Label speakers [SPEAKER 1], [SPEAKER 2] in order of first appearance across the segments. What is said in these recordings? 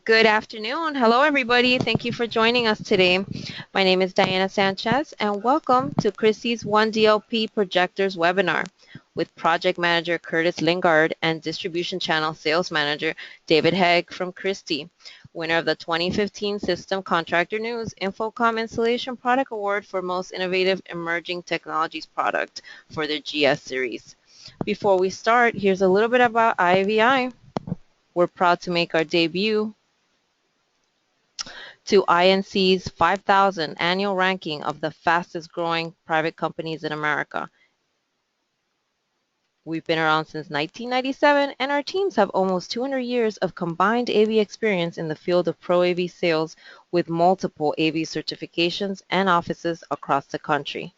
[SPEAKER 1] Good afternoon. Hello, everybody. Thank you for joining us today. My name is Diana Sanchez, and welcome to Christie's 1DLP Projectors webinar with Project Manager Curtis Lingard and Distribution Channel Sales Manager David Hegg from Christie, winner of the 2015 System Contractor News Infocom Installation Product Award for Most Innovative Emerging Technologies Product for the GS Series. Before we start, here's a little bit about IAVI. We're proud to make our debut to INC's 5,000 annual ranking of the fastest growing private companies in America. We've been around since 1997, and our teams have almost 200 years of combined AV experience in the field of Pro AV sales with multiple AV certifications and offices across the country.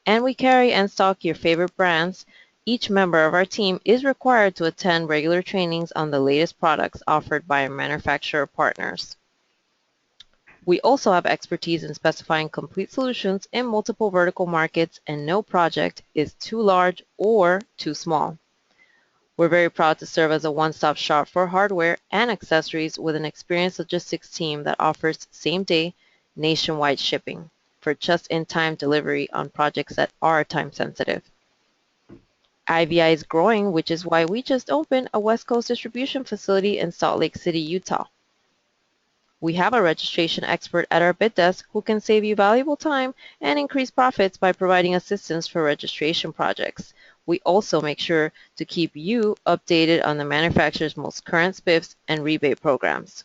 [SPEAKER 1] And we carry and stock your favorite brands. Each member of our team is required to attend regular trainings on the latest products offered by our manufacturer partners. We also have expertise in specifying complete solutions in multiple vertical markets, and no project is too large or too small. We're very proud to serve as a one-stop shop for hardware and accessories with an experienced logistics team that offers same-day nationwide shipping for just-in-time delivery on projects that are time-sensitive. IVI is growing, which is why we just opened a West Coast distribution facility in Salt Lake City, Utah. We have a registration expert at our bid desk who can save you valuable time and increase profits by providing assistance for registration projects. We also make sure to keep you updated on the manufacturer's most current spiffs and rebate programs.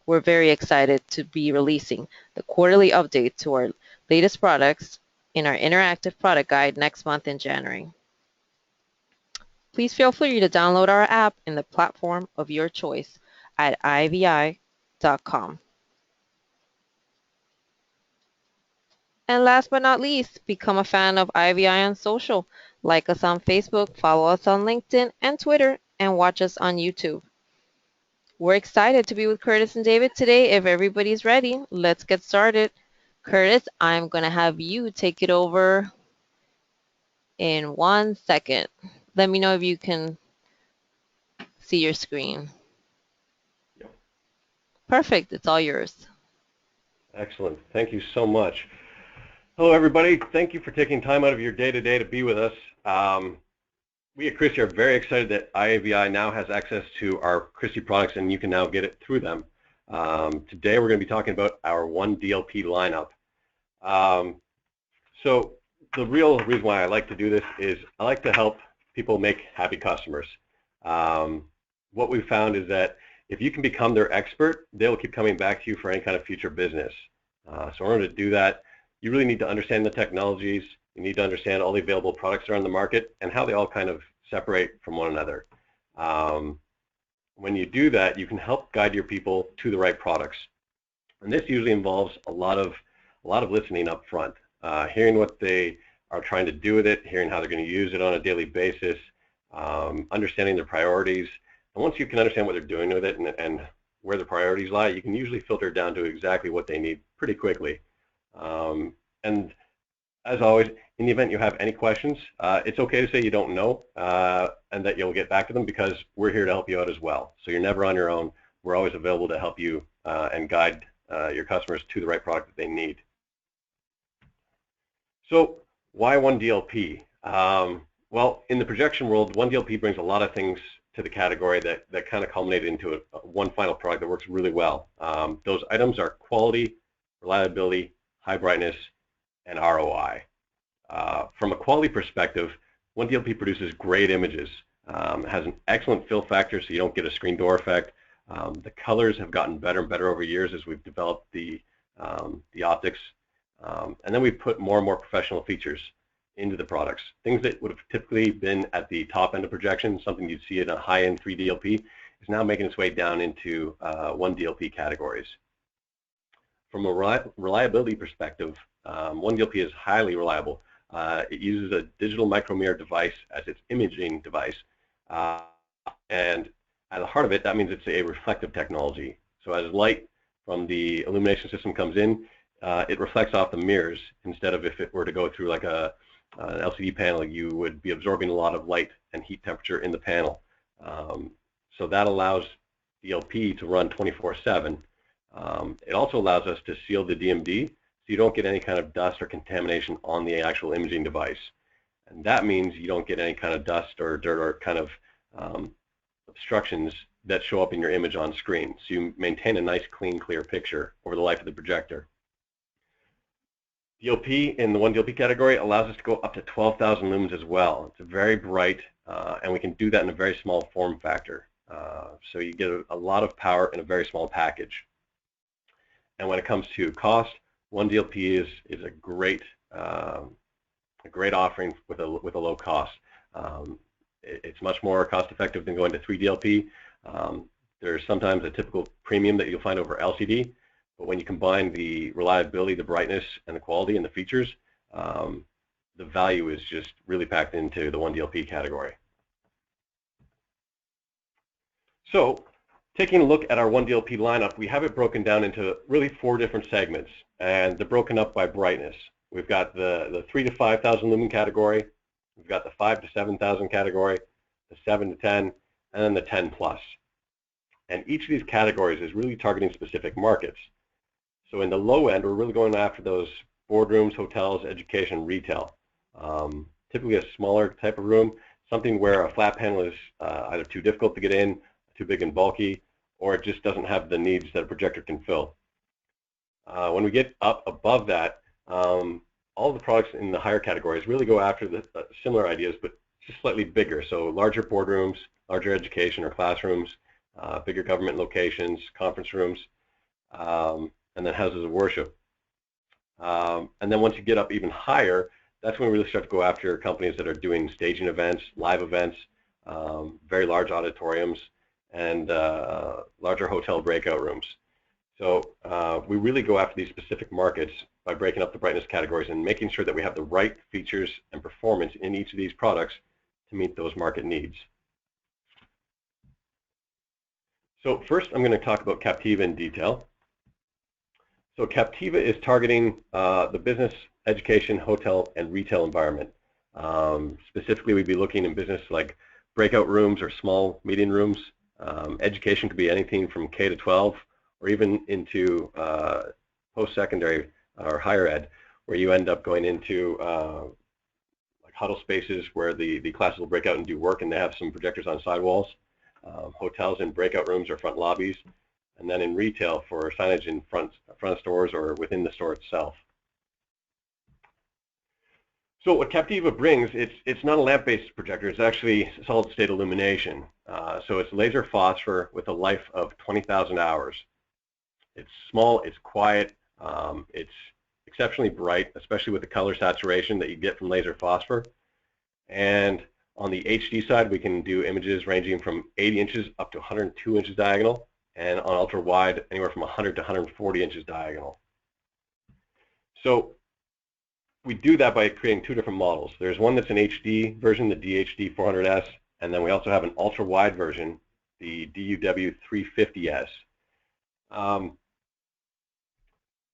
[SPEAKER 1] We're very excited to be releasing the quarterly update to our latest products in our interactive product guide next month in January. Please feel free to download our app in the platform of your choice at IAVI.com. And last but not least, become a fan of IVI on social. Like us on Facebook, follow us on LinkedIn and Twitter, and watch us on YouTube. We're excited to be with Curtis and David today. If everybody's ready, let's get started. Curtis, I'm going to have you take it over in 1 second. Let me know if you can see your screen.
[SPEAKER 2] Yep.
[SPEAKER 1] Perfect. It's all yours.
[SPEAKER 2] Excellent. Thank you so much. Hello, everybody. Thank you for taking time out of your day-to-day to be with us. We at Christie are very excited that IAVI now has access to our Christie products, and you can now get it through them. Today, we're going to be talking about our 1DLP lineup. So the real reason why I like to do this is I like to help people make happy customers. What we've found is that if you can become their expert, they'll keep coming back to you for any kind of future business. So in order to do that, you really need to understand the technologies. You need to understand all the available products that are on the market and how they all kind of separate from one another. When you do that, you can help guide your people to the right products. And this usually involves a lot of listening up front, hearing what they are trying to do with it, hearing how they're going to use it on a daily basis, understanding their priorities. And once you can understand what they're doing with it and where the priorities lie, you can usually filter down to exactly what they need pretty quickly. And as always, in the event you have any questions, it's okay to say you don't know and that you'll get back to them, because we're here to help you out as well. So you're never on your own. We're always available to help you and guide your customers to the right product that they need. So why 1DLP? Well, in the projection world, 1DLP brings a lot of things to the category that kind of culminate into one final product that works really well. Those items are quality, reliability, high brightness, and ROI. From a quality perspective, 1DLP produces great images. It has an excellent fill factor, so you don't get a screen door effect. The colors have gotten better and better over years as we've developed the optics. And then we put more and more professional features into the products. Things that would have typically been at the top end of projection, something you'd see in a high-end 3DLP, is now making its way down into 1DLP categories. From a reliability perspective, 1DLP is highly reliable. It uses a digital micromirror device as its imaging device. And at the heart of it, that means it's a reflective technology. So as light from the illumination system comes in, it reflects off the mirrors, instead of if it were to go through like an LCD panel, you would be absorbing a lot of light and heat temperature in the panel. So that allows DLP to run 24/7. It also allows us to seal the DMD so you don't get any kind of dust or contamination on the actual imaging device. And that means you don't get any kind of dust or dirt or kind of obstructions that show up in your image on screen. So you maintain a nice, clean, clear picture over the life of the projector. DLP in the 1DLP category allows us to go up to 12,000 lumens as well. It's very bright, and we can do that in a very small form factor. So you get a lot of power in a very small package. And when it comes to cost, 1DLP is a great offering with a low cost. It's much more cost effective than going to 3DLP. There's sometimes a typical premium that you'll find over LCD, but when you combine the reliability, the brightness, and the quality and the features, the value is just really packed into the 1DLP category. So, taking a look at our 1DLP lineup, we have it broken down into really 4 different segments, and they're broken up by brightness. We've got the 3,000 to 5,000 lumen category, we've got the 5,000 to 7,000 category, the 7 to 10, and then the 10 plus. And each of these categories is really targeting specific markets. So in the low end, we're really going after those boardrooms, hotels, education, retail. Typically a smaller type of room, something where a flat panel is either too difficult to get in, too big and bulky, or it just doesn't have the needs that a projector can fill. When we get up above that, all the products in the higher categories really go after the similar ideas, but just slightly bigger. So larger boardrooms, larger education or classrooms, bigger government locations, conference rooms, and then houses of worship. And then once you get up even higher, that's when we really start to go after companies that are doing staging events, live events, very large auditoriums, and larger hotel breakout rooms. So we really go after these specific markets by breaking up the brightness categories and making sure that we have the right features and performance in each of these products to meet those market needs. So first I'm going to talk about Captiva in detail. So Captiva is targeting the business, education, hotel, and retail environment. Specifically, we'd be looking in business like breakout rooms or small meeting rooms. Education could be anything from K to 12 or even into post-secondary or higher ed, where you end up going into like huddle spaces where the classes will break out and do work, and they have some projectors on sidewalls. Hotels in breakout rooms or front lobbies, and then in retail for signage in front stores or within the store itself. So what Captiva brings, it's not a lamp-based projector, it's actually solid-state illumination. So it's laser phosphor with a life of 20,000 hours. It's small, it's quiet, it's exceptionally bright, especially with the color saturation that you get from laser phosphor. And on the HD side, we can do images ranging from 80 inches up to 102 inches diagonal, and on ultra wide, anywhere from 100 to 140 inches diagonal. So we do that by creating 2 different models. There's one that's an HD version, the DHD 400S, and then we also have an ultra wide version, the DUW 350S.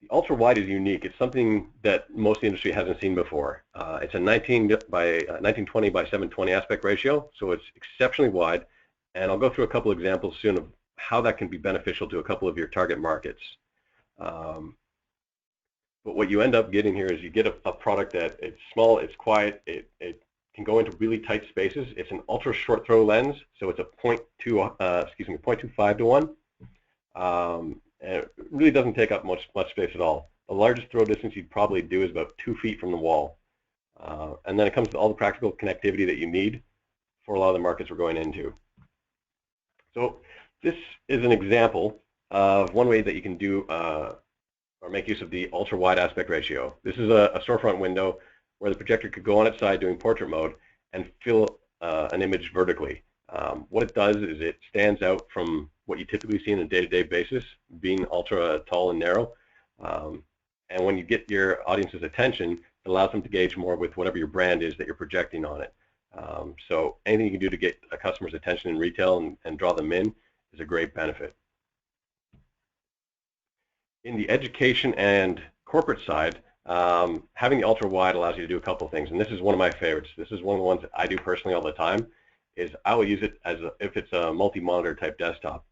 [SPEAKER 2] The ultra wide is unique. It's something that most of the industry hasn't seen before. It's a 1920 by 720 aspect ratio, so it's exceptionally wide, and I'll go through a couple examples soon of how that can be beneficial to a couple of your target markets. But what you end up getting here is you get a product that it's small, it's quiet, it can go into really tight spaces. It's an ultra short throw lens, so it's a 0.25 to 1. And it really doesn't take up much space at all. The largest throw distance you'd probably do is about 2 feet from the wall. And then it comes with all the practical connectivity that you need for a lot of the markets we're going into. So this is an example of one way that you can do or make use of the ultra wide aspect ratio. This is a storefront window where the projector could go on its side doing portrait mode and fill an image vertically. What it does is it stands out from what you typically see on a day-to-day basis, being ultra tall and narrow. And when you get your audience's attention, it allows them to gauge more with whatever your brand is that you're projecting on it. So anything you can do to get a customer's attention in retail and draw them in is a great benefit. In the education and corporate side, having the ultra wide allows you to do a couple things, and this is one of my favorites. This is one of the ones that I do personally all the time. Is I will use it as if it's a multi-monitor type desktop.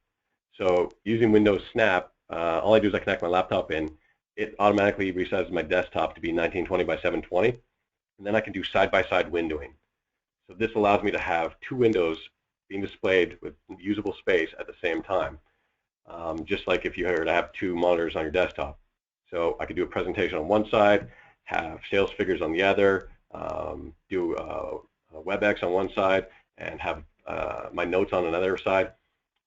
[SPEAKER 2] So using Windows Snap, all I do is I connect my laptop in. It automatically resizes my desktop to be 1920 by 720, and then I can do side-by-side windowing. So this allows me to have two windows being displayed with usable space at the same time, just like if you were to have two monitors on your desktop. So I could do a presentation on one side, have sales figures on the other, do WebEx on one side, and have my notes on another side.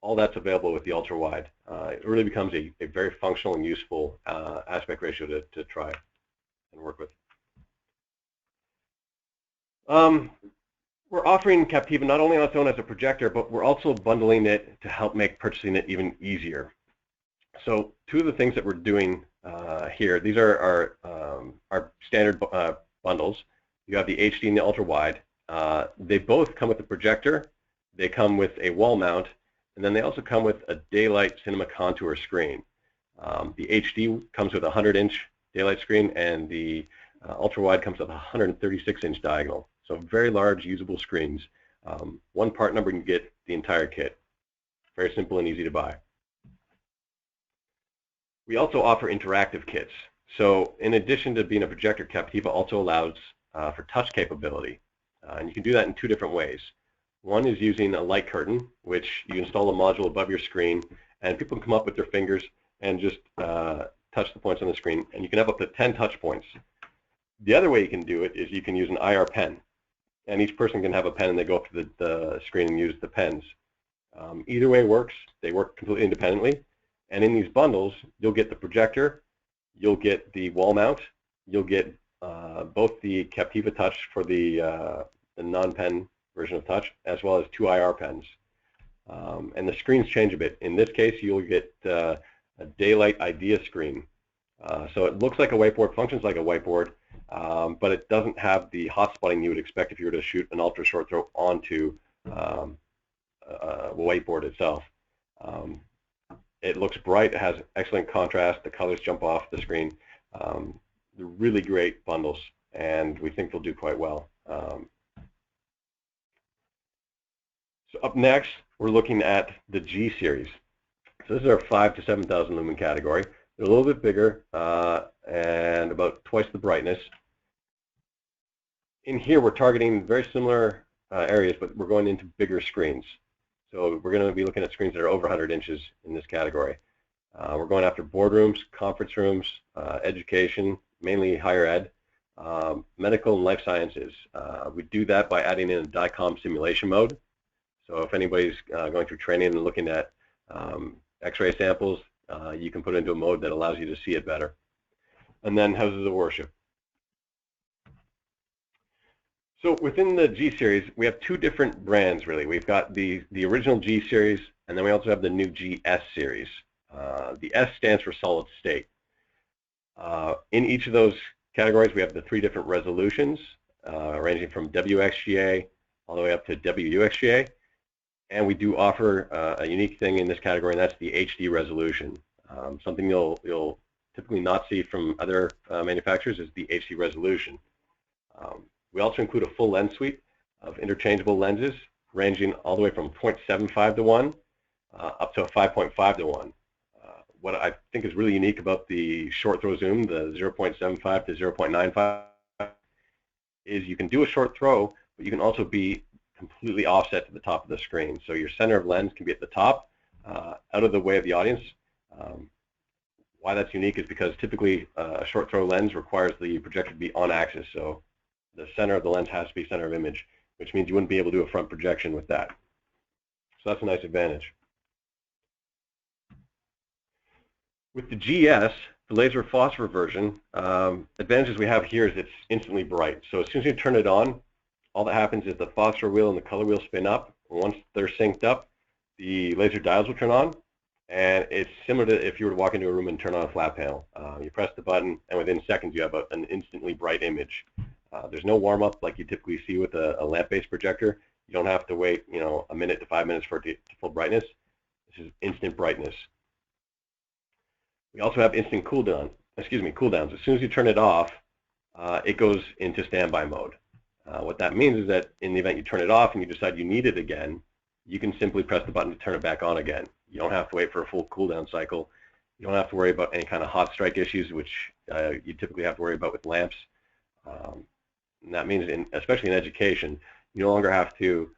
[SPEAKER 2] All that's available with the ultra-wide. It really becomes a very functional and useful aspect ratio to try and work with. We're offering Captiva not only on its own as a projector, but we're also bundling it to help make purchasing it even easier. So two of the things that we're doing here, these are our standard bundles. You have the HD and the ultra-wide. They both come with a projector. They come with a wall mount, and then they also come with a daylight cinema contour screen. The HD comes with a 100-inch daylight screen, and the ultra-wide comes with a 136-inch diagonal. So very large, usable screens. One part number and you get the entire kit. Very simple and easy to buy. We also offer interactive kits. So in addition to being a projector, Captiva also allows for touch capability. And you can do that in two different ways. One is using a light curtain, which you install a module above your screen, and people can come up with their fingers and just touch the points on the screen, and you can have up to 10 touch points. The other way you can do it is you can use an IR pen, and each person can have a pen and they go up to the screen and use the pens. Either way works. They work completely independently, and in these bundles you'll get the projector, you'll get the wall mount, you'll get both the Captiva Touch for the non-pen version of Touch, as well as two IR pens. And the screens change a bit. In this case, you'll get a daylight idea screen. So it looks like a whiteboard, functions like a whiteboard, but it doesn't have the hot spotting you would expect if you were to shoot an ultra short throw onto a whiteboard itself. It looks bright, it has excellent contrast, the colors jump off the screen. They're really great bundles, and we think they'll do quite well. So up next, we're looking at the G series. So this is our 5,000 to 7,000 lumen category. They're a little bit bigger and about twice the brightness. In here, we're targeting very similar areas, but we're going into bigger screens. So we're going to be looking at screens that are over 100 inches in this category. We're going after boardrooms, conference rooms, education, mainly higher ed, medical and life sciences. We do that by adding in a DICOM simulation mode. So if anybody's going through training and looking at X-ray samples, you can put it into a mode that allows you to see it better. And then houses of worship. So within the G series, we have two different brands really. We've got the original G series, and then we also have the new GS series. The S stands for solid state. In each of those categories, we have the three different resolutions, ranging from WXGA all the way up to WUXGA. And we do offer a unique thing in this category, and that's the HD resolution. Something you'll typically not see from other manufacturers is the HD resolution. We also include a full lens suite of interchangeable lenses, ranging all the way from 0.75 to 1 up to a 5.5 to 1. What I think is really unique about the short throw zoom, the 0.75 to 0.95, is you can do a short throw, but you can also be completely offset to the top of the screen. So your center of lens can be at the top, out of the way of the audience. Why that's unique is because typically a short throw lens requires the projector to be on axis. So the center of the lens has to be center of image, which means you wouldn't be able to do a front projection with that. So that's a nice advantage. With the GS, the laser phosphor version, advantages we have here is it's instantly bright. So as soon as you turn it on, all that happens is the phosphor wheel and the color wheel spin up. Once they're synced up, the laser diodes will turn on, and it's similar to if you were to walk into a room and turn on a flat panel. You press the button, and within seconds you have an instantly bright image. There's no warm-up like you typically see with a lamp-based projector. You don't have to wait, a minute to 5 minutes for it to get to full brightness. This is instant brightness. We also have instant cooldowns. As soon as you turn it off, it goes into standby mode. What that means is that in the event you turn it off and you decide you need it again, you can simply press the button to turn it back on again. You don't have to wait for a full cooldown cycle. You don't have to worry about any kind of hot strike issues, which you typically have to worry about with lamps. And that means, especially in education, you no longer have to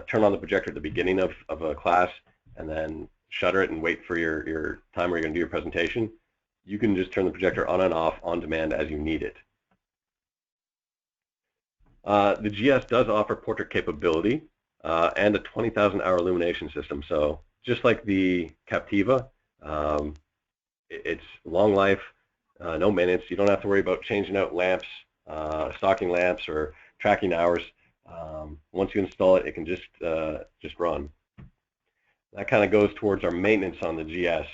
[SPEAKER 2] turn on the projector at the beginning of a class and then shutter it and wait for your time where you're going to do your presentation. You can just turn the projector on and off on demand as you need it. The GS does offer portrait capability and a 20,000 hour illumination system. So just like the Captiva, it's long life, no maintenance. You don't have to worry about changing out lamps, stocking lamps, or tracking hours. Once you install it, it can just run. That kind of goes towards our maintenance on the GS.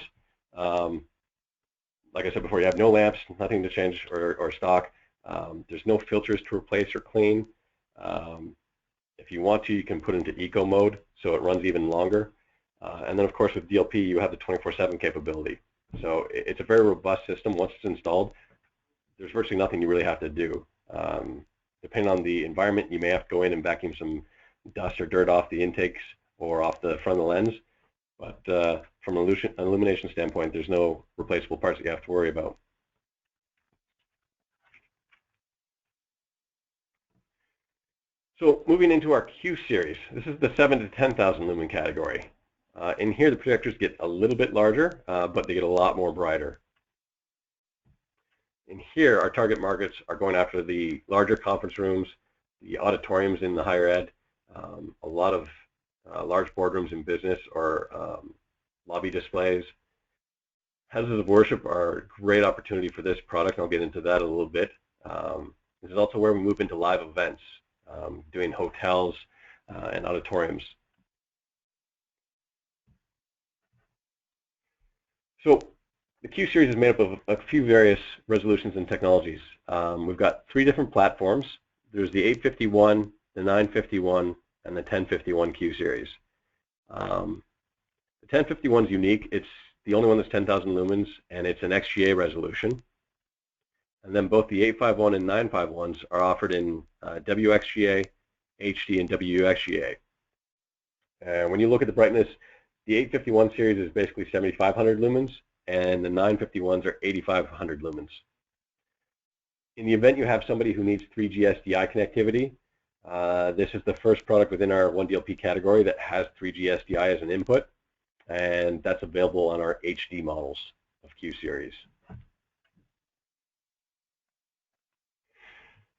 [SPEAKER 2] Like I said before, you have no lamps, nothing to change or stock. There's no filters to replace or clean. If you want to, you can put it into eco mode, so it runs even longer. And then, of course, with DLP, you have the 24/7 capability. So it's a very robust system. Once it's installed, there's virtually nothing you really have to do. Depending on the environment, you may have to go in and vacuum some dust or dirt off the intakes or off the front of the lens. But from an illumination standpoint, there's no replaceable parts that you have to worry about. So moving into our Q series, this is the 7,000 to 10,000 lumen category. In here, the projectors get a little bit larger, but they get a lot more brighter. In here, our target markets are going after the larger conference rooms, the auditoriums in the higher ed, a lot of large boardrooms in business or lobby displays. Houses of worship are a great opportunity for this product. I'll get into that a little bit. This is also where we move into live events, doing hotels and auditoriums. So the Q series is made up of a few various resolutions and technologies. We've got 3 different platforms. There's the 851, the 951, and the 1051 Q series. The 1051 is unique. It's the only one that's 10,000 lumens, and it's an XGA resolution. And then both the 851 and 951s are offered in WXGA, HD, and WXGA. And when you look at the brightness, the 851 series is basically 7,500 lumens, and the 951s are 8,500 lumens. In the event you have somebody who needs 3G SDI connectivity, this is the first product within our 1DLP category that has 3G SDI as an input, and that's available on our HD models of Q series.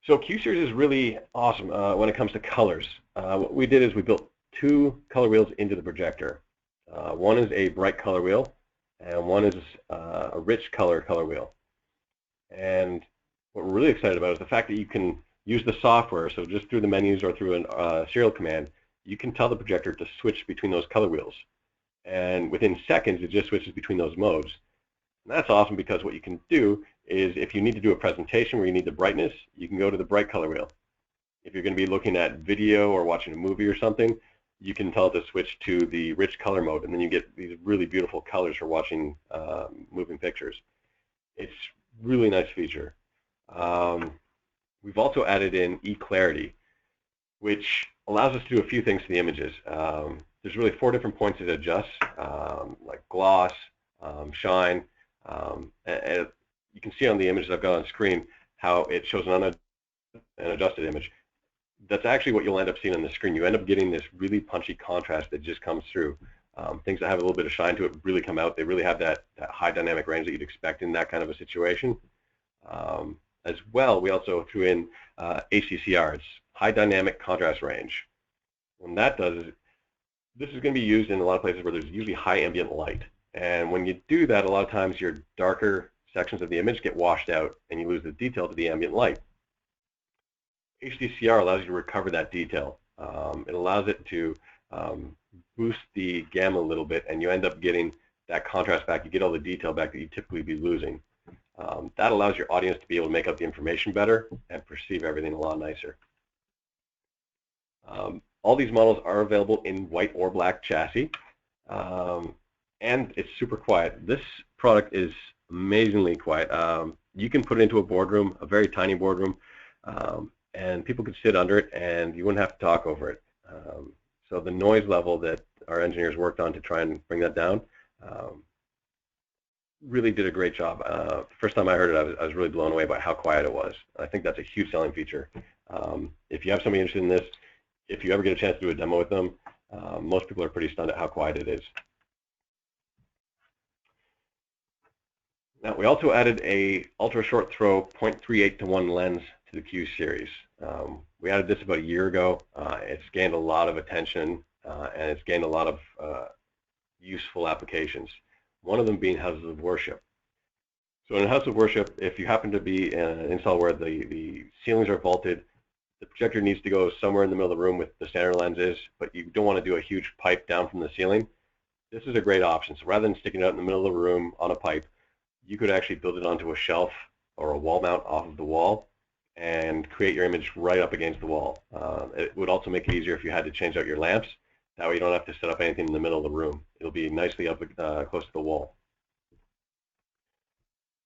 [SPEAKER 2] So Q series is really awesome when it comes to colors. What we did is we built 2 color wheels into the projector. One is a bright color wheel, and one is a rich color wheel. And what we're really excited about is the fact that you can use the software, so just through the menus or through a serial command, you can tell the projector to switch between those color wheels. And within seconds, it just switches between those modes. And that's awesome because what you can do is if you need to do a presentation where you need the brightness, you can go to the bright color wheel. If you're going to be looking at video or watching a movie or something, you can tell it to switch to the rich color mode, and then you get these really beautiful colors for watching moving pictures. It's a really nice feature. We've also added in e-clarity, which allows us to do a few things to the images. There's really 4 different points it adjusts, like gloss, shine, and you can see on the images I've got on screen how it shows an adjusted image. That's actually what you'll end up seeing on the screen. You end up getting this really punchy contrast that just comes through. Things that have a little bit of shine to it really come out. They really have that high dynamic range that you'd expect in that kind of a situation. As well, we also threw in HDCR. It's high dynamic contrast range. What that does is, this is going to be used in a lot of places where there's usually high ambient light. And when you do that, a lot of times your darker sections of the image get washed out and you lose the detail to the ambient light. HDCR allows you to recover that detail. It allows it to boost the gamma a little bit, and you end up getting that contrast back. You get all the detail back that you typically be losing. That allows your audience to be able to make out the information better and perceive everything a lot nicer. All these models are available in white or black chassis, and it's super quiet. This product is amazingly quiet. You can put it into a boardroom, a very tiny boardroom, and people could sit under it and you wouldn't have to talk over it. So the noise level that our engineers worked on to try and bring that down really did a great job. First time I heard it, I was really blown away by how quiet it was. I think that's a huge selling feature. If you have somebody interested in this, if you ever get a chance to do a demo with them, most people are pretty stunned at how quiet it is. Now, we also added a ultra short throw 0.38 to 1 lens to the Q series. We added this about a year ago. It's gained a lot of attention and it's gained a lot of useful applications. One of them being houses of worship. So in a house of worship, if you happen to be in an install where the ceilings are vaulted, the projector needs to go somewhere in the middle of the room with the standard lenses, but you don't want to do a huge pipe down from the ceiling. This is a great option. So rather than sticking it out in the middle of the room on a pipe, you could actually build it onto a shelf or a wall mount off of the wall and create your image right up against the wall. It would also make it easier if you had to change out your lamps. That way you don't have to set up anything in the middle of the room. It'll be nicely up close to the wall.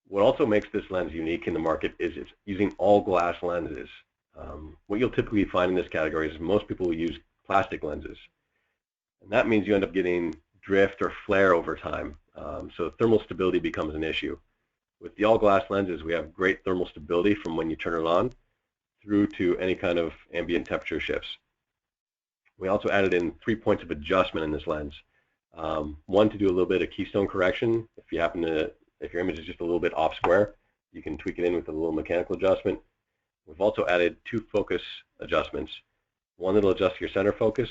[SPEAKER 2] What also makes this lens unique in the market is it's using all glass lenses. What you'll typically find in this category is most people will use plastic lenses. And that means you end up getting drift or flare over time. So thermal stability becomes an issue. With the all glass lenses, we have great thermal stability from when you turn it on through to any kind of ambient temperature shifts. We also added in 3 points of adjustment in this lens. One, to do a little bit of keystone correction. If your image is just a little bit off square, you can tweak it in with a little mechanical adjustment. We've also added 2 focus adjustments. One that'll adjust your center focus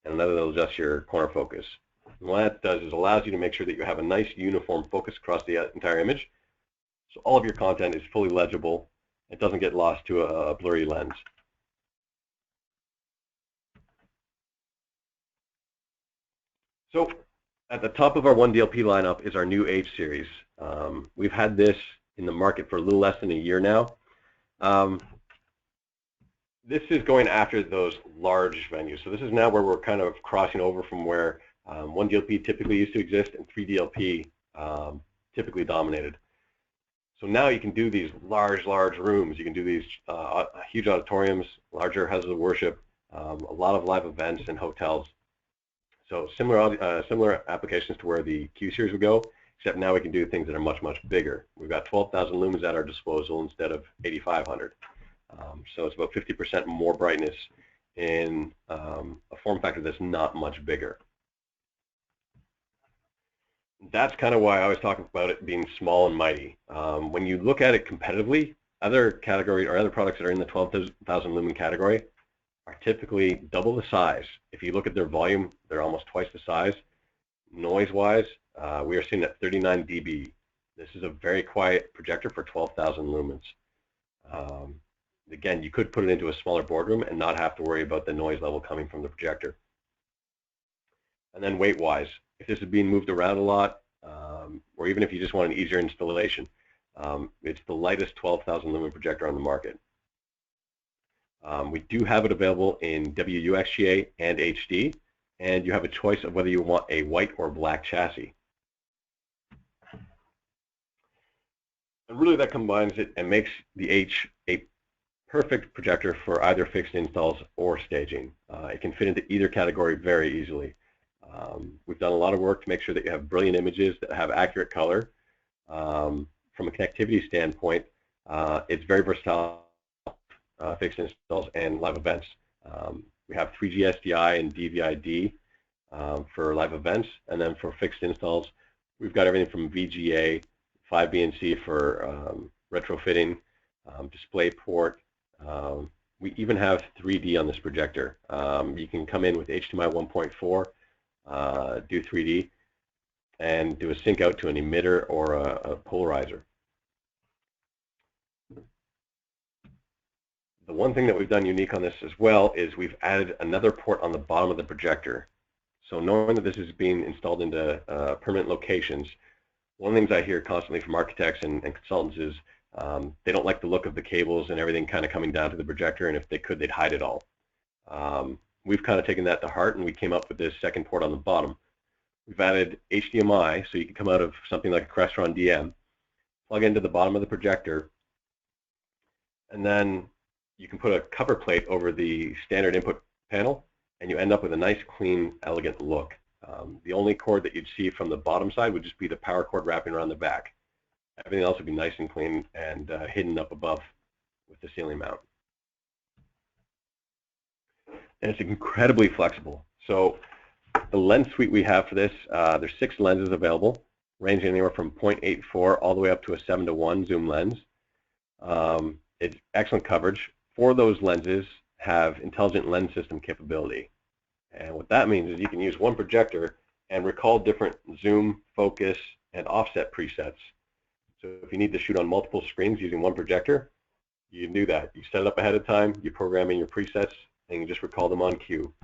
[SPEAKER 2] and another that'll adjust your corner focus. And what that does is allows you to make sure that you have a nice uniform focus across the entire image. So all of your content is fully legible. It doesn't get lost to a blurry lens. So at the top of our 1DLP lineup is our new H series. We've had this in the market for a little less than a year now. This is going after those large venues. So this is now where we're kind of crossing over from where 1DLP typically used to exist and 3DLP typically dominated. So now you can do these large rooms. You can do these huge auditoriums, larger houses of worship, a lot of live events and hotels. So similar applications to where the Q series would go, except now we can do things that are much bigger. We've got 12,000 lumens at our disposal instead of 8,500. So it's about 50% more brightness in a form factor that's not much bigger. That's kind of why I always talk about it being small and mighty. When you look at it competitively, other categories or other products that are in the 12,000 lumen category are typically double the size. If you look at their volume, they're almost twice the size. Noise-wise, we are seeing at 39 dB. This is a very quiet projector for 12,000 lumens. Again, you could put it into a smaller boardroom and not have to worry about the noise level coming from the projector. And then weight-wise, if this is being moved around a lot, or even if you just want an easier installation, it's the lightest 12,000 lumen projector on the market. We do have it available in WUXGA and HD, and you have a choice of whether you want a white or black chassis. And really that combines it and makes the H a perfect projector for either fixed installs or staging. It can fit into either category very easily. We've done a lot of work to make sure that you have brilliant images that have accurate color. From a connectivity standpoint, it's very versatile, fixed installs and live events. We have 3G SDI and DVI-D for live events, and then for fixed installs, we've got everything from VGA, 5BNC for retrofitting, DisplayPort. We even have 3D on this projector. You can come in with HDMI 1.4, do 3D, and do a sync out to an emitter or a polarizer. The one thing that we've done unique on this as well is we've added another port on the bottom of the projector. So knowing that this is being installed into permanent locations, one of the things I hear constantly from architects and consultants is they don't like the look of the cables and everything kind of coming down to the projector, and if they could, they'd hide it all. We've kind of taken that to heart, and we came up with this second port on the bottom. We've added HDMI, so you can come out of something like a Crestron DM, plug into the bottom of the projector, and then you can put a cover plate over the standard input panel, and you end up with a nice, clean, elegant look. The only cord that you'd see from the bottom side would just be the power cord wrapping around the back. Everything else would be nice and clean and hidden up above with the ceiling mount. And it's incredibly flexible. So the lens suite we have for this, there's 6 lenses available, ranging anywhere from 0.84 all the way up to a 7:1 zoom lens. It's excellent coverage. 4 of those lenses have intelligent lens system capability. And what that means is you can use one projector and recall different zoom, focus, and offset presets. So if you need to shoot on multiple screens using one projector, you can do that. You set it up ahead of time, you program in your presets, and you just recall them on cue.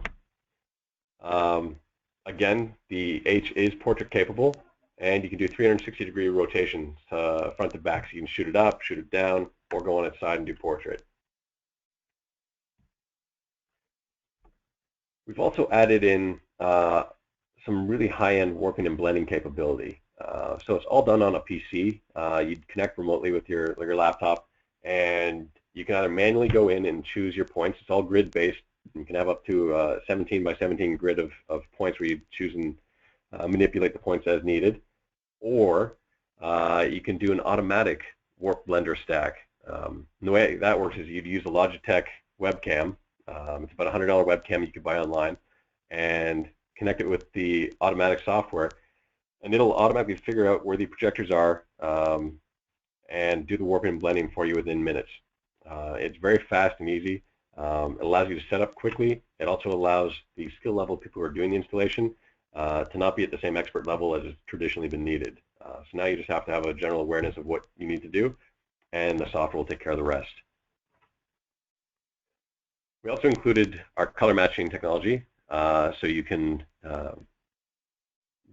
[SPEAKER 2] Again, the H is portrait capable, and you can do 360-degree rotations front to back. So you can shoot it up, shoot it down, or go on its side and do portrait. We've also added in some really high-end warping and blending capability. So it's all done on a PC. You'd connect remotely with your laptop, and you can either manually go in and choose your points. It's all grid-based. You can have up to a 17 by 17 grid of points where you choose and manipulate the points as needed. Or you can do an automatic warp blender stack. The way that works is you'd use a Logitech webcam. It's about a $100 webcam you could buy online, and connect it with the automatic software, and it'll automatically figure out where the projectors are and do the warping and blending for you within minutes. It's very fast and easy. It allows you to set up quickly. It also allows the skill level people who are doing the installation to not be at the same expert level as has traditionally been needed. So now you just have to have a general awareness of what you need to do, and the software will take care of the rest. We also included our color matching technology, so you can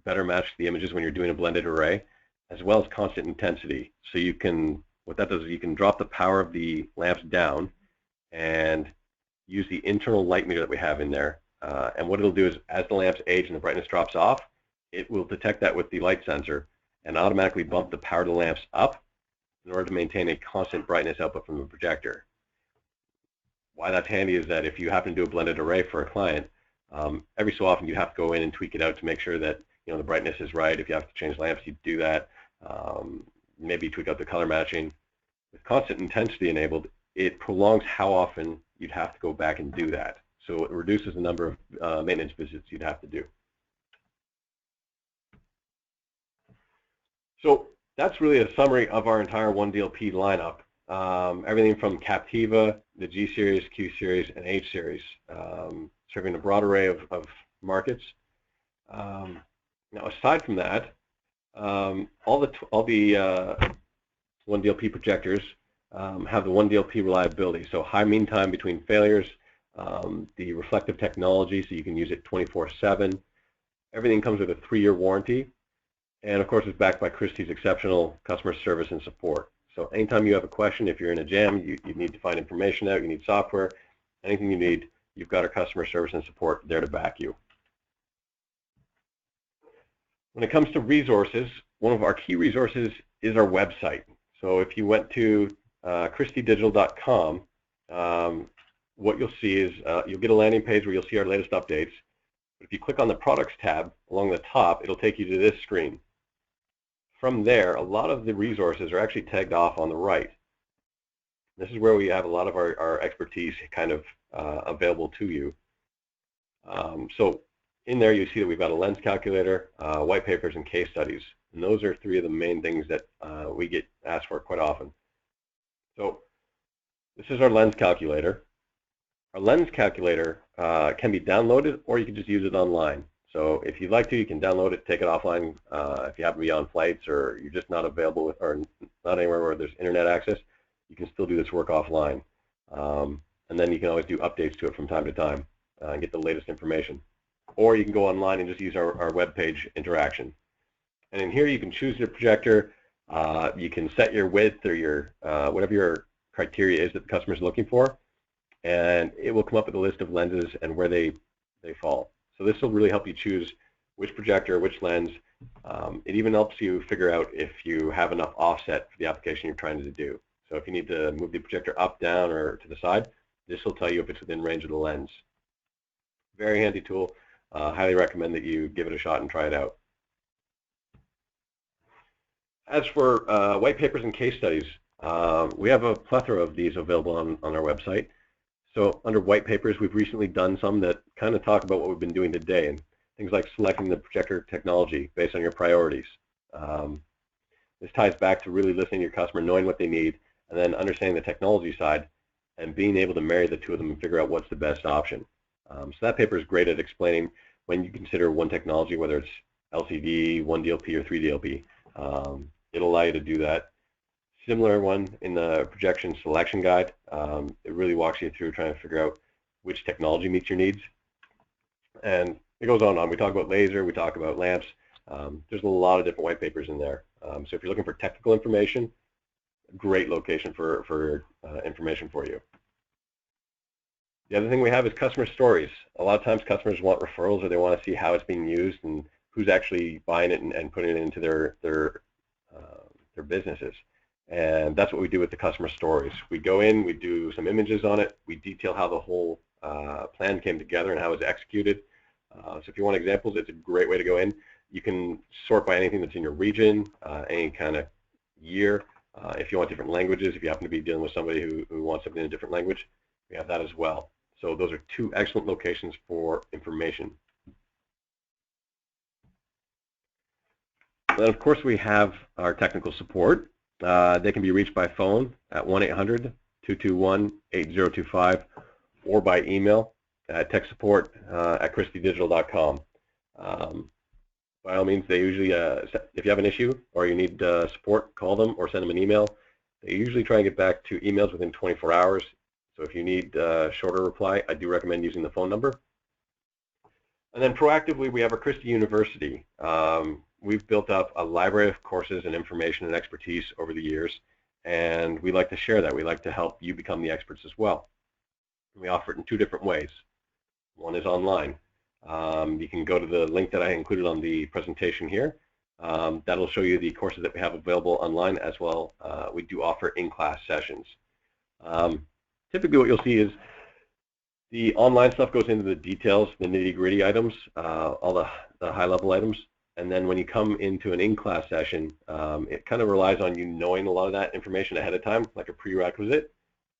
[SPEAKER 2] better match the images when you're doing a blended array, as well as constant intensity. So you can, what that does is you can drop the power of the lamps down and use the internal light meter that we have in there. And what it'll do is, as the lamps age and the brightness drops off, it will detect that with the light sensor and automatically bump the power of the lamps up in order to maintain a constant brightness output from the projector. Why that's handy is that if you happen to do a blended array for a client, every so often you have to go in and tweak it out to make sure that the brightness is right. If you have to change lamps, you do that. Maybe tweak out the color matching. With constant intensity enabled, it prolongs how often you'd have to go back and do that. So it reduces the number of maintenance visits you'd have to do. So that's really a summary of our entire 1DLP lineup. Everything from Captiva, the G series, Q series, and H series, serving a broad array of markets. Now, aside from that, all the 1DLP projectors have the 1DLP reliability. So high mean time between failures, the reflective technology, so you can use it 24/7. Everything comes with a 3-year warranty, and of course, it's backed by Christie's exceptional customer service and support. So anytime you have a question, if you're in a jam, you need to find information out, you need software, anything you need, you've got our customer service and support there to back you. When it comes to resources, one of our key resources is our website. So if you went to christiedigital.com, what you'll see is you'll get a landing page where you'll see our latest updates. But if you click on the Products tab along the top, it'll take you to this screen. From there, a lot of the resources are actually tagged off on the right. This is where we have a lot of our expertise kind of available to you. So in there, you see that we've got a lens calculator, white papers, and case studies. And those are 3 of the main things that we get asked for quite often. So this is our lens calculator. Our lens calculator can be downloaded, or you can just use it online. So if you'd like to, you can download it, take it offline. If you happen to be on flights or you're just not available with, or not anywhere where there's internet access, you can still do this work offline. And then you can always do updates to it from time to time and get the latest information. Or you can go online and just use our web page interaction. And in here, you can choose your projector. You can set your width or your whatever your criteria is that the customer is looking for, and it will come up with a list of lenses and where they fall. So this will really help you choose which projector, which lens. It even helps you figure out if you have enough offset for the application you're trying to do. So if you need to move the projector up, down, or to the side, this will tell you if it's within range of the lens. Very handy tool. Highly recommend that you give it a shot and try it out. As for white papers and case studies, we have a plethora of these available on our website. So under white papers, we've recently done some that kind of talk about what we've been doing today, and things like selecting the projector technology based on your priorities. This ties back to really listening to your customer, knowing what they need, and then understanding the technology side and being able to marry the two of them and figure out what's the best option. So that paper is great at explaining when you consider one technology, whether it's LCD, 1DLP, or 3DLP. It'll allow you to do that. Similar one in the projection selection guide. It really walks you through trying to figure out which technology meets your needs. And it goes on and on. We talk about laser, we talk about lamps. There's a lot of different white papers in there. So if you're looking for technical information, great location for information for you. The other thing we have is customer stories. A lot of times customers want referrals, or they want to see how it's being used and who's actually buying it and putting it into their businesses. And that's what we do with the customer stories. We go in, we do some images on it, we detail how the whole plan came together and how it was executed. So if you want examples, it's a great way to go in. You can sort by anything that's in your region, any kind of year. If you want different languages, if you happen to be dealing with somebody who wants something in a different language, we have that as well. So those are two excellent locations for information. Then of course we have our technical support. They can be reached by phone at 1-800-221-8025 or by email at techsupport@christiedigital.com. By all means, they usually, if you have an issue or you need support, call them or send them an email. They usually try and get back to emails within 24 hours. So if you need a shorter reply, I do recommend using the phone number. And then proactively, we have our Christie University. We've built up a library of courses and information and expertise over the years, and we like to share that. We like to help you become the experts as well. We offer it in two different ways. One is online. You can go to the link that I included on the presentation here. That'll show you the courses that we have available online as well. We do offer in-class sessions. Typically what you'll see is the online stuff goes into the details, the nitty-gritty items, all the high-level items. And then when you come into an in-class session, it kind of relies on you knowing a lot of that information ahead of time, like a prerequisite.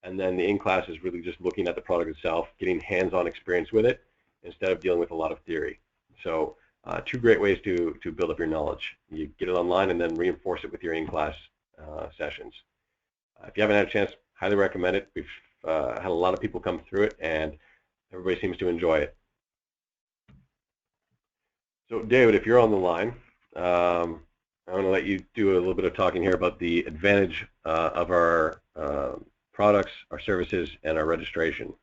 [SPEAKER 2] And then the in-class is really just looking at the product itself, getting hands-on experience with it, instead of dealing with a lot of theory. So two great ways to build up your knowledge. You get it online and then reinforce it with your in-class sessions. If you haven't had a chance, highly recommend it. We've had a lot of people come through it, and everybody seems to enjoy it. So David, if you're on the line, I'm going to let you do a little bit of talking here about the advantage of our products, our services, and our registration.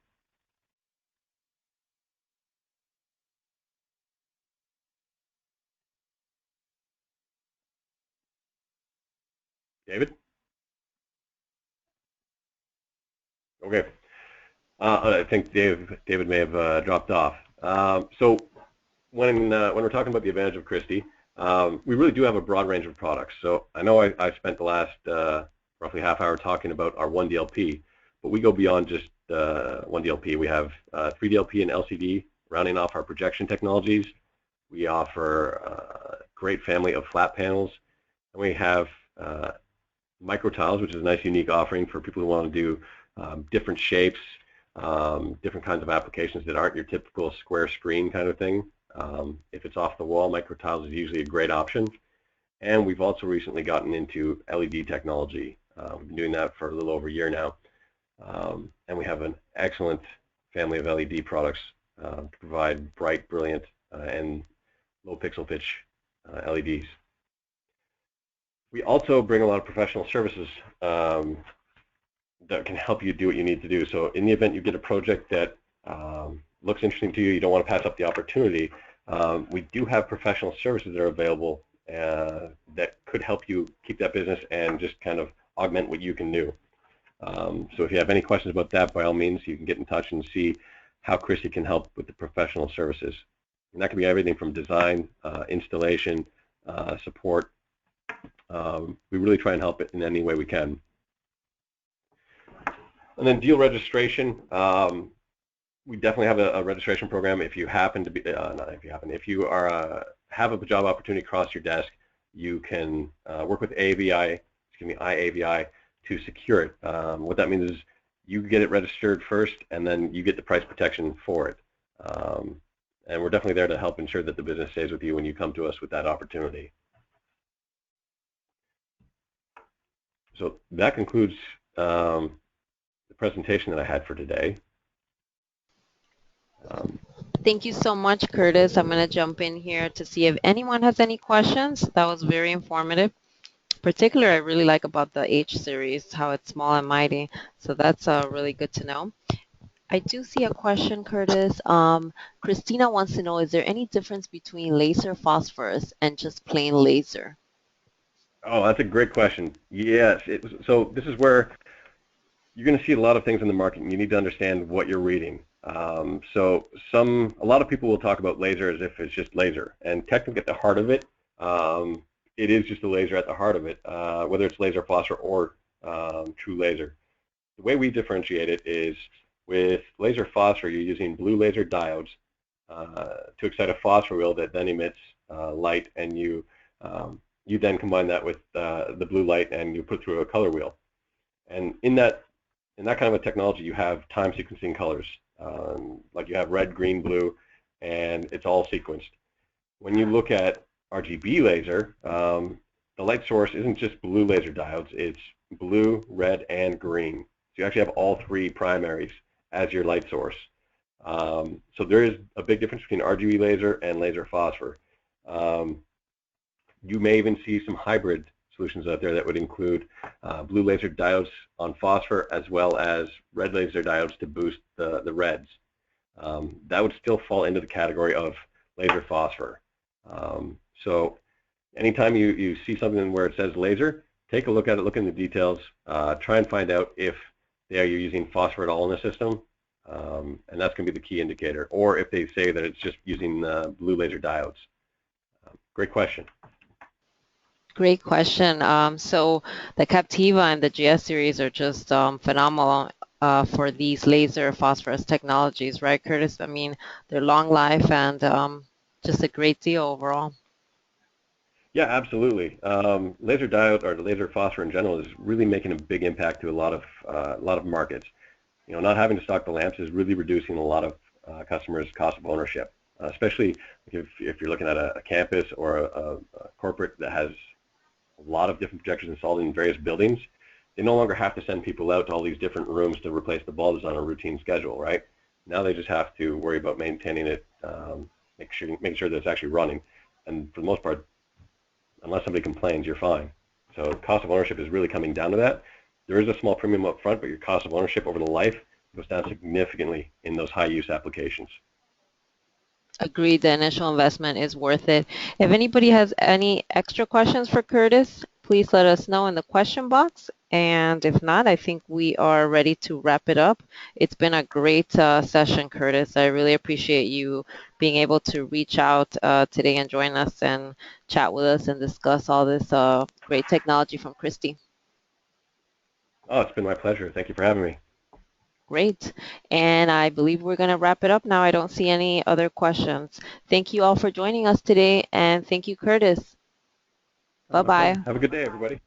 [SPEAKER 2] David? Okay. I think David may have dropped off. So when we're talking about the advantage of Christie, we really do have a broad range of products. So I know I spent the last roughly half hour talking about our 1DLP, but we go beyond just 1DLP. We have 3DLP and LCD rounding off our projection technologies. We offer a great family of flat panels, and we have micro tiles, which is a nice unique offering for people who want to do different shapes, different kinds of applications that aren't your typical square screen kind of thing. If it's off the wall, micro tiles is usually a great option. And we've also recently gotten into LED technology. We've been doing that for a little over a year now. And we have an excellent family of LED products to provide bright, brilliant, and low pixel pitch LEDs. We also bring a lot of professional services that can help you do what you need to do. So in the event you get a project that looks interesting to you, you don't want to pass up the opportunity, we do have professional services that are available that could help you keep that business and just kind of augment what you can do. So if you have any questions about that, by all means, you can get in touch and see how Christie can help with the professional services. And that can be everything from design, installation, support. We really try and help it in any way we can. And then deal registration. we definitely have a registration program. If you happen to be, not if you happen, if you are have a job opportunity across your desk, you can work with IAVI to secure it. What that means is you get it registered first, and then you get the price protection for it. And we're definitely there to help ensure that the business stays with you when you come to us with that opportunity. So that concludes the presentation that I had for today.
[SPEAKER 1] Thank you so much, Curtis. I'm going to jump in here to see if anyone has any questions. That was very informative. Particularly, I really like about the H series, how it's small and mighty. So that's really good to know. I do see a question, Curtis. Christina wants to know, is there any difference between laser phosphorus and just plain laser?
[SPEAKER 2] Oh, that's a great question. Yes. So this is where you're going to see a lot of things in the market, and you need to understand what you're reading. A lot of people will talk about laser as if it's just laser, and technically at the heart of it, it is just a laser at the heart of it, whether it's laser phosphor or true laser. The way we differentiate it is with laser phosphor, you're using blue laser diodes to excite a phosphor wheel that then emits light, and you then combine that with the blue light and you put through a color wheel. And in that kind of a technology, you have time sequencing colors, like you have red, green, blue, and it's all sequenced. When you look at RGB laser, the light source isn't just blue laser diodes, it's blue, red, and green. So you actually have all three primaries as your light source. So there is a big difference between RGB laser and laser phosphor. You may even see some hybrid solutions out there that would include blue laser diodes on phosphor as well as red laser diodes to boost the reds. That would still fall into the category of laser phosphor. So anytime you see something where it says laser, take a look at it, look in the details, try and find out if they are using phosphor at all in the system, and that's going to be the key indicator, or if they say that it's just using blue laser diodes. Great question.
[SPEAKER 1] Great question. So the Captiva and the GS series are just phenomenal for these laser phosphorus technologies, right, Curtis? I mean, they're long life and just a great deal overall.
[SPEAKER 2] Yeah, absolutely. Laser diode or the laser phosphor in general is really making a big impact to a lot of markets. You know, not having to stock the lamps is really reducing a lot of customers' cost of ownership, especially if you're looking at a campus or a corporate that has a lot of different projectors installed in various buildings. They no longer have to send people out to all these different rooms to replace the bulbs on a routine schedule, right? Now they just have to worry about maintaining it, making sure that it's actually running. And for the most part, unless somebody complains, you're fine. So cost of ownership is really coming down to that. There is a small premium up front, but your cost of ownership over the life goes down significantly in those high-use applications.
[SPEAKER 1] Agreed, the initial investment is worth it. If anybody has any extra questions for Curtis, please let us know in the question box. And if not, I think we are ready to wrap it up. It's been a great session, Curtis. I really appreciate you being able to reach out today and join us and chat with us and discuss all this great technology from Christie.
[SPEAKER 2] Oh, it's been my pleasure. Thank you for having me.
[SPEAKER 1] Great. And I believe we're going to wrap it up now. I don't see any other questions. Thank you all for joining us today, and thank you, Curtis.
[SPEAKER 2] Oh, no problem.
[SPEAKER 1] Bye-bye.
[SPEAKER 2] Have a good day, everybody.